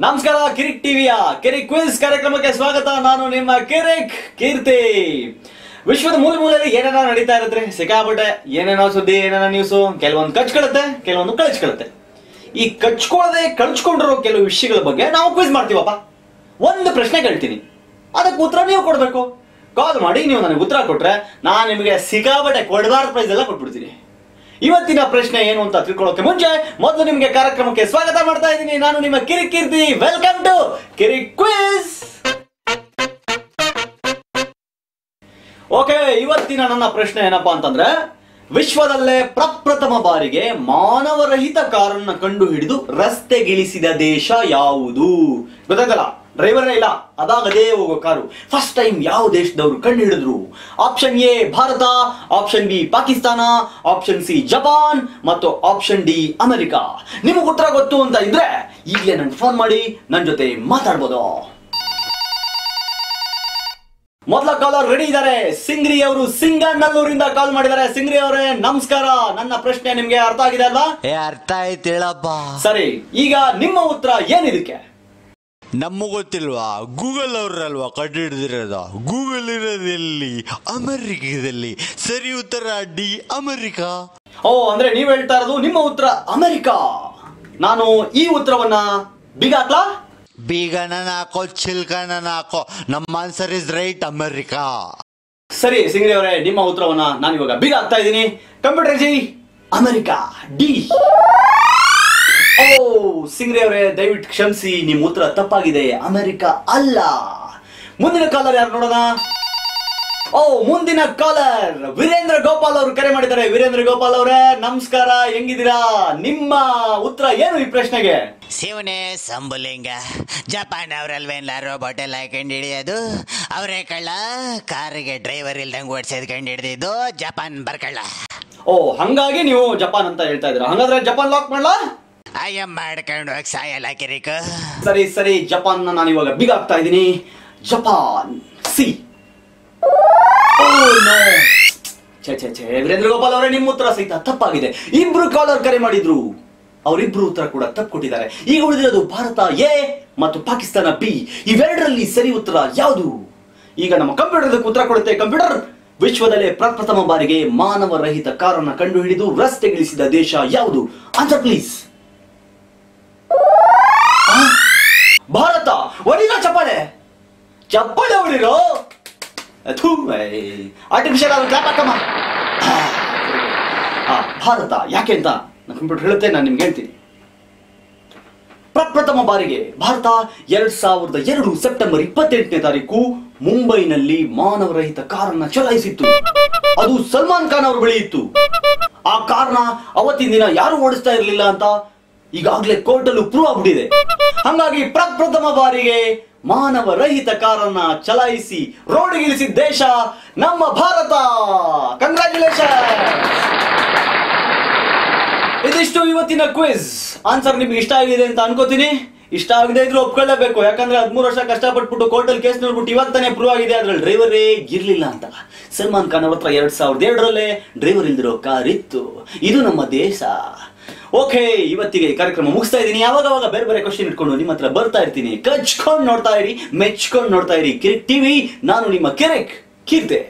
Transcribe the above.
ನಮಸ್ಕಾರ ಕಿರಿಕ್ ಟಿವಿಯ ಕಿರಿಕ್ ಕ್ವಿಜ್ ಕಾರ್ಯಕ್ರಮಕ್ಕೆ ಸ್ವಾಗತ. ನಾನು ನಿಮ್ಮ ಕಿರಿಕ್ ಕೀರ್ತಿ. ವಿಶ್ವದ ಮೂಲೆ ಮೂಲೆಯಲ್ಲಿ ಏನೇನೋ ನಡೀತಾ ಇರುತ್ತೆ, ಸಿಕ್ಕಾಪಟ್ಟೆ ಏನೇನೋ ಸುದ್ದಿ, ಏನೇನೋ ನ್ಯೂಸು. ಕೆಲವೊಂದು ಕಚ್ಕೊಳುತ್ತೆ, ಕೆಲವೊಂದು ಕಳ್ಚ್ಕೊಳುತ್ತೆ. ಈ ಕಚ್ಕೊಳ್ಳದೆ ಕಳ್ಚ್ಕೊಂಡಿರೋ ಕೆಲವು ವಿಷಯಗಳ ಬಗ್ಗೆ ನಾವು ಕ್ವಿಜ್ ಮಾಡ್ತೀವಪ್ಪ. ಒಂದು ಪ್ರಶ್ನೆ ಕೇಳ್ತೀನಿ, ಅದಕ್ಕೆ ಉತ್ತರ ನೀವು ಕೊಡ್ಬೇಕು. ಕಾಲ್ ಮಾಡಿ ನೀವು ನನಗೆ ಉತ್ತರ ಕೊಟ್ರೆ ನಾನು ನಿಮಗೆ ಸಿಕ್ಕಾಪಟ್ಟೆ ಕೊಡಬಾರ್ದು ಪ್ರೈಸ್ ಎಲ್ಲ ಕೊಟ್ಬಿಡ್ತೀನಿ. ಇವತ್ತಿನ ಪ್ರಶ್ನೆ ಏನು ಅಂತ ತಿಳ್ಕೊಳ್ಳೋಕೆ ಮುಂಚೆ ಮೊದಲು ನಿಮಗೆ ಕಾರ್ಯಕ್ರಮಕ್ಕೆ ಸ್ವಾಗತ ಮಾಡ್ತಾ ಇದ್ದೀನಿ. ನಾನು ನಿಮ್ಮ Kirik Keerthi. Welcome to Kirik quiz. Okay, ಇವತ್ತಿನ ನನ್ನ ಪ್ರಶ್ನೆ ಏನಪ್ಪಾ ಅಂತಂದ್ರೆ, ವಿಶ್ವದಲ್ಲೇ ಪ್ರಪ್ರಥಮ ಬಾರಿಗೆ ಮಾನವರಹಿತ ಕಾರನ್ನ ಕಂಡು ಹಿಡಿದು ರಸ್ತೆಗಿಳಿಸಿದ ದೇಶ ಯಾವುದು? ಗೊತ್ತಾಗಲ್ಲ, ಡ್ರೈವರೇ ಇಲ್ಲ, ಅದಾಗದೇ ಹೋಗೋ ಕಾರು. ಫಸ್ಟ್ ಟೈಮ್ ಯಾವ ದೇಶದವರು ಕಂಡು ಹಿಡಿದ್ರು? Option A Bharat, option B Pakistan, option C Japan ಮತ್ತು ಆಪ್ಷನ್ ಡಿ ಅಮೆರಿಕ. ನಿಮಗೆ ಉತ್ತರ ಗೊತ್ತು ಅಂತ ಇದ್ರೆ ಈಗಲೇ ನಂಗೆ ಫೋನ್ ಮಾಡಿ ನನ್ನ ಜೊತೆ ಮಾತಾಡ್ಬೋದು. ಮೊದಲ ಕಾಲರ್ ರೆಡಿ ಇದ್ದಾರೆ. ಸಿಂಗ್ರಿ ಅವರು ಸಿಂಗಣ್ಣನೂರಿಂದ ಕಾಲ್ ಮಾಡಿದ್ದಾರೆ. ಸಿಂಗ್ರಿ ಅವರೇ ನಮಸ್ಕಾರ. ನನ್ನ ಪ್ರಶ್ನೆ ನಿಮ್ಗೆ ಅರ್ಥ ಆಗಿದೆ ಅಲ್ವಾ? ಅರ್ಥ ಆಯ್ತು ಹೇಳಪ್ಪ. ಸರಿ, ಈಗ ನಿಮ್ಮ ಉತ್ತರ ಏನಿದಕ್ಕೆ? ನಮಗ್ ಗೊತ್ತಿಲ್ವಾ? ಗೂಗಲ್ ಅವ್ರಲ್ವಾ ಕಂಡು ಹಿಡಿದಿರೋದು. ಗೂಗಲ್ ಇರೋದೆಲ್ಲಿ? ಅಮೆರಿಕದಲ್ಲಿ. ಸರಿ ಉತ್ತರ ಡಿ ಅಮೆರಿಕ. ಓ, ಅಂದ್ರೆ ನೀವ್ ಹೇಳ್ತಾ ಇರೋದು ನಿಮ್ಮ ಉತ್ತರ ಅಮೆರಿಕ. ನಾನು ಈ ಉತ್ತರವನ್ನ ಬಿಗ್ ಹಾಕ್ಲಾ? ಬೀಗನ ಹಾಕೋ, ಚಿಲ್ಕನ ಹಾಕೋ. ನಮ್ಮ ಆನ್ಸರ್ ಇಸ್ ರೈಟ್, ಅಮೆರಿಕ. ಸರಿ ಸಿಂಗ್ರಿ ಅವರೇ, ನಿಮ್ಮ ಉತ್ತರವನ್ನ ನಾನು ಇವಾಗ ಬಿಗ್ ಹಾಕ್ತಾ ಇದ್ದೀನಿ. Computer ji, America D. ಓ ಸಿಂಗ್ರಿ ಅವರೇ, ದಯವಿಟ್ಟು ಕ್ಷಮಿಸಿ, ನಿಮ್ಮ ಉತ್ತರ ತಪ್ಪಾಗಿದೆ. ಅಮೆರಿಕ ಅಲ್ಲ. ಮುಂದಿನ ಕಾಲರ್ ಯಾರು ನೋಡೋಣ? ಓ, ಮುಂದಿನ ಕಾಲರ್ ವೀರೇಂದ್ರ ಗೋಪಾಲ್ ಅವರು ಕರೆ ಮಾಡಿದ್ದಾರೆ. ವೀರೇಂದ್ರ ಗೋಪಾಲ್ ಅವರೇ ನಮಸ್ಕಾರ, ಹೆಂಗಿದ್ದೀರಾ? ನಿಮ್ಮ ಉತ್ತರ ಏನು ಈ ಪ್ರಶ್ನೆಗೆ? ಶಿವನೇ ಸಂಬುಲಿಂಗ. ಜಪಾನ್ ಅವರಲ್ವೇನ್ಲ ರೋಬೋಟ್ ಎಲ್ಲ ಕಂಡು ಹಿಡಿಯೋದು? ಅವರೇ ಕಳ್ಳ. ಕಾರಿಗೆ ಡ್ರೈವರ್ ಇಲ್ದಂಗೆ ಓಡಿಸೋದು ಕಂಡು ಹಿಡಿದಿದ್ದು ಜಪಾನ್ ಬರ್ಕಳ್ಳ. ಓ, ಹಂಗಾಗಿ ನೀವು ಜಪಾನ್ ಅಂತ ಹೇಳ್ತಾ ಇದ್ದೀರಾ. ಹಂಗಾದ್ರೆ ಜಪಾನ್ ಲಾಕ್ ಮಾಡ್ಲಾ? ಅಯ್ಯ ಮಾಡ್ಕೊಂಡು ಹೋಗಿ ಸಾಯಲ್ಲ ಕಿರಿಕ. ಸರಿ ಸರಿ, ಜಪಾನ್ ನಾನು ಇವಾಗ ಬಿಗ್ ಆಗ್ತಾ ಇದ್ದೀನಿ. Japan C. ಛೇ ಛೇ ಛೇ, ವೀರೇಂದ್ರ ಗೋಪಾಲ್ ಅವರೇ, ನಿಮ್ಮ ಉತ್ತರ ಸಹಿತ ತಪ್ಪಾಗಿದೆ. ಇಬ್ರು ಕಾಲರ್ ಕರೆ ಮಾಡಿದ್ರು, ಅವರಿಬ್ರು ಉತ್ತರ ಕೂಡ ತಪ್ಪು ಕೊಟ್ಟಿದ್ದಾರೆ. ಈಗ ಉಳಿದಿರೋದು ಭಾರತ ಎ ಮತ್ತು ಪಾಕಿಸ್ತಾನ ಬಿ. ಇವೆರಡರಲ್ಲಿ ಸರಿ ಉತ್ತರ ಯಾವುದು? ಈಗ ನಮ್ಮ ಕಂಪ್ಯೂಟರ್ ಉತ್ತರ ಕೊಡುತ್ತೆ. ಕಂಪ್ಯೂಟರ್, ವಿಶ್ವದಲ್ಲೇ ಪ್ರಪ್ರಥಮ ಬಾರಿಗೆ ಮಾನವ ರಹಿತ ಕಾರನ್ನ ಕಂಡು ಹಿಡಿದು ರಸ್ತೆಗಿಳಿಸಿದ ದೇಶ ಯಾವುದು? Answer please. ಭಾರತ. ಹೊಡಿರೋ ಚಪ್ಪಾಳೆ, ಚಪ್ಪಾಳೆ ಹೊಡಿರೋ. ಆರ್ಟಿಫಿಷಿಯಲ್ ಆಗಿ ಕ್ಲಾಪ್ ಹಾಕಮ್ಮ. ಭಾರತ ಯಾಕೆ ಅಂತ ನನ್ನ ಕಂಪ್ಯೂಟರ್ ಹೇಳುತ್ತೆ, ನಾನು ನಿಮ್ಗೆ ಹೇಳ್ತೀನಿ. ಪ್ರಪ್ರಥಮ ಬಾರಿಗೆ ಭಾರತ 2002 ಸೆಪ್ಟೆಂಬರ್ 28ನೇ ತಾರೀಕು ಮುಂಬೈನಲ್ಲಿ ಮಾನವರಹಿತ ಕಾರನ್ನ ಚಲಾಯಿಸಿತ್ತು. ಅದು ಸಲ್ಮಾನ್ ಖಾನ್ ಅವ್ರ ಬಳಿ ಇತ್ತು. ಆ ಕಾರ್ನ ಅವತ್ತಿನ ದಿನ ಯಾರು ಓಡಿಸ್ತಾ ಇರಲಿಲ್ಲ ಅಂತ ಈಗಾಗಲೇ ಕೋರ್ಟ್ ಅಲ್ಲೂ ಪ್ರೂವ್ ಆಗ್ಬಿಟ್ಟಿದೆ. ಹಾಗಾಗಿ ಪ್ರಪ್ರಥಮ ಬಾರಿಗೆ ಮಾನವ ರಹಿತ ಕಾರನ್ನ ಚಲಾಯಿಸಿ ರೋಡ್ಗಿಳಿಸಿದ ದೇಶ ನಮ್ಮ ಭಾರತ. ಕಂಗ್ರಾಚುಲೇಷನ್. ಇದಿಷ್ಟು ಇವತ್ತಿನ ಕ್ವಿಜ್. ಆನ್ಸರ್ ನಿಮ್ಗೆ ಇಷ್ಟ ಆಗಿದೆ ಅಂತ ಅನ್ಕೋತೀನಿ. ಇಷ್ಟ ಆಗದೆ ಇದ್ರು ಒಪ್ಕೊಳ್ಳೇಬೇಕು, ಯಾಕಂದ್ರೆ 13 ವರ್ಷ ಕಷ್ಟಪಟ್ಬಿಟ್ಟು ಕೋರ್ಟಲ್ ಕೇಸ್ ನೋಡ್ಬಿಟ್ಟು ಇವತ್ತಾನೆ ಪ್ರೂವ್ ಆಗಿದೆ ಅದ್ರಲ್ಲಿ ಡ್ರೈವರೇ ಇರ್ಲಿಲ್ಲ ಅಂತ. ಸಲ್ಮಾನ್ ಖಾನ್ ಅವ್ರ ಹತ್ರ 2002ರಲ್ಲೇ ಡ್ರೈವರ್ ಇಲ್ದಿರೋ ಕಾರ್ ಇತ್ತು. ಇದು ನಮ್ಮ ದೇಶ. ಓಕೆ, ಇವತ್ತಿಗೆ ಈ ಕಾರ್ಯಕ್ರಮ ಮುಗಿಸ್ತಾ ಇದ್ದೀನಿ. ಯಾವಾಗ ಬೇರೆ ಬೇರೆ ಕ್ವಶನ್ ಇಟ್ಕೊಂಡು ನಿಮ್ಮ ಹತ್ರ ಬರ್ತಾ ಇರ್ತೀನಿ. ಕಚ್ಕೊಂಡು ನೋಡ್ತಾ ಇರಿ, ಮೆಚ್ಕೊಂಡು ನೋಡ್ತಾ ಇರಿ ಕಿರಿಕ್ ಟಿವಿ. ನಾನು ನಿಮ್ಮ ಕಿರಿಕ್ ಕೀರ್ತಿ.